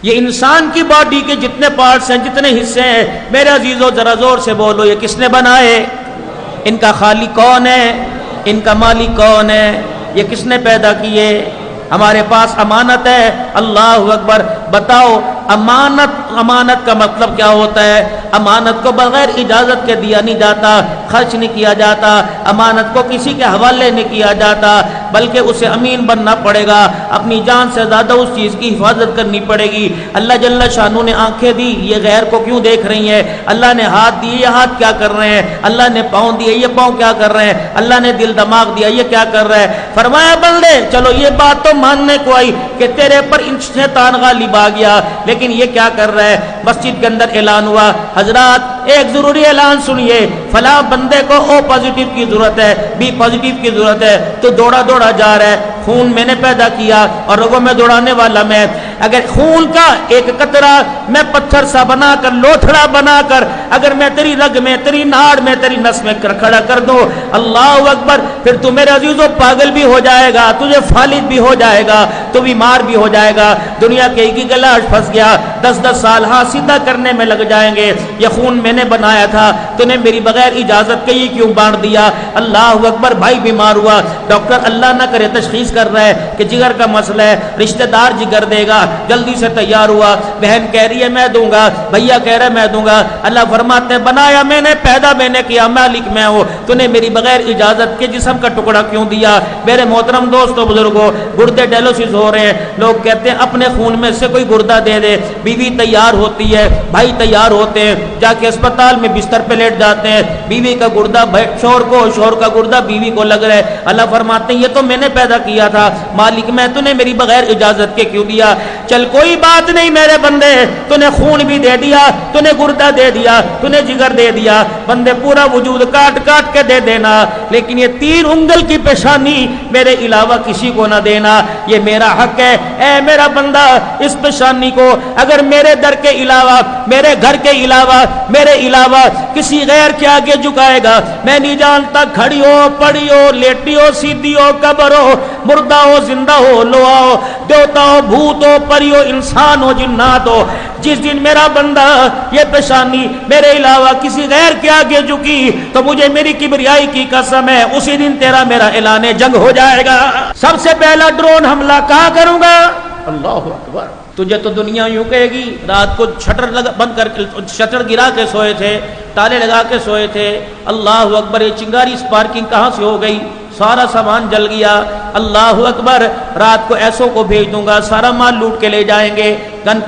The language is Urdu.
یہ انسان کی باڈی کے جتنے پارٹس ہیں، جتنے حصے ہیں، میرے عزیزو ذرا زور سے بولو، یہ کس نے بنائے؟ ان کا خالق کون ہے؟ ان کا مالک کون ہے؟ یہ کس نے پیدا کیے؟ ہمارے پاس امانت ہے، اللہ اکبر۔ بتاؤ امانت کا مطلب کیا ہوتا ہے؟ امانت کو بغیر اجازت کے دیا نہیں جاتا، خرچ نہیں کیا جاتا، امانت کو کسی کے حوالے نہیں کیا جاتا، بلکہ اسے امین بننا پڑے گا، اپنی جان سے زیادہ اس چیز کی حفاظت کرنی پڑے گی۔ اللہ جل شانہ نے آنکھیں دی، یہ غیر کو کیوں دیکھ رہی ہیں؟ اللہ نے ہاتھ دیے، یہ ہاتھ کیا کر رہے ہیں؟ اللہ نے پاؤں دیے، یہ پاؤں کیا کر رہے ہیں؟ اللہ نے دل دماغ دیا، یہ کیا کر رہا ہے؟ فرمایا بندے چلو یہ بات تو ماننے کو آئی کہ تیرے پر شیطان غالب آ گیا، لیکن یہ کیا کر رہا ہے؟ مسجد کے اندر اعلان ہوا، حضرات ایک ضروری اعلان سنیے، فلاں بندے کو او پازیٹیو کی ضرورت ہے، بی پازیٹیو کی ضرورت ہے، تو دوڑا دوڑا جا رہا ہے، خون میں نے پیدا کیا اور رگوں میں دوڑانے والا میں، اگر خون کا ایک قطرہ میں پتھر سا بنا کر، لوتھڑا بنا کر اگر میں تیری رگ میں، تیری ناڑ میں، تیری نس میں کھڑا کر دوں، اللہ اکبر، پھر تو میرے عزیزو پاگل بھی ہو جائے گا، تجھے فالج بھی ہو جائے گا، تو بیمار بھی ہو جائے گا، دنیا کے ایک ہی گلاش پھنس گیا، 10 سال ہاں سیدھا کرنے میں لگ جائیں گے، یہ خون میں نے بنایا تھا، تو نے میری بغیر اجازت کے یہ کیوں بانٹ دیا؟ اللہ اکبر، بھائی بیمار ہوا، ڈاکٹر اللہ نہ کرے تشخیص کر رہا ہے کہ جگر کا مسئلہ ہے، رشتہ دار جگر دے گا، جلدی سے تیار ہوا، بہن کہہ رہی ہے میں دوں گا، بھیا کہہ رہا ہے میں دوں گا، اللہ فرماتے ہیں بنایا میں نے، پیدا میں نے کیا، مالک میں ہوں، تو نے میری بغیر اجازت کے جسم کا ٹکڑا کیوں دیا؟ میرے محترم دوستو بزرگوں، گردے ڈائلوسس ہو رہے ہیں، لوگ کہتے ہیں اپنے خون میں سے کوئی گردہ دے دے، بیوی تیار ہوتی ہے، بھائی تیار ہوتے ہیں، جا کے اسپتال میں بستر پہ لیٹ جاتے ہیں، بیوی کا گردہ شوہر کو، شوہر کا گردہ بیوی کو لگ رہا ہے، اللہ فرماتے ہیں یہ تو میں نے پیدا کیا تھا، مالک میں، تو نے میری بغیر اجازت کے کیوں دیا؟ چل کوئی بات نہیں میرے بندے، تو نے خون بھی دے دیا، تو نے گردہ دے دیا، تو نے جگر دے دیا، بندے پورا وجود کاٹ کاٹ کے دے دینا، لیکن یہ 3 انگل کی پیشانی میرے علاوہ کسی کو نہ دینا، یہ میرا حق ہے، اے میرا بندہ اس پیشانی کو اگر میرے در کے علاوہ، میرے گھر کے علاوہ، میرے علاوہ کسی غیر کے آگے جھکائے گا، میں نہیں جانتا کھڑی ہو، پڑی ہو، لیٹی ہو، سیدھی ہو، قبر ہو، مردہ ہو، زندہ ہو، لوہا ہو، دیوتا ہو، بھوت ہو، پری ہو، انسان ہو، جنات ہو، جس دن میرا بندہ یہ پیشانی میرے علاوہ کسی غیر کے آگے جھکی تو مجھے میری کبریائی کی قسم ہے اسی دن تیرا میرا اعلان جنگ ہو جائے گا۔ سب سے پہلا ڈرون حملہ کہاں کروں گا؟ اللہ اکبر۔ تجھے تو دنیا یوں کہے گی، رات کو شٹر بند کر کے، شٹر گرا کے سوئے تھے، تالے لگا کے سوئے تھے، اللہ اکبر، یہ چنگاری سپارکنگ کہاں سے ہو گئی؟ سارا سامان جل گیا، اللہ اکبر، رات کو ایسوں کو بھیج دوں گا، سارا مال لوٹ کے لے جائیں گے، گن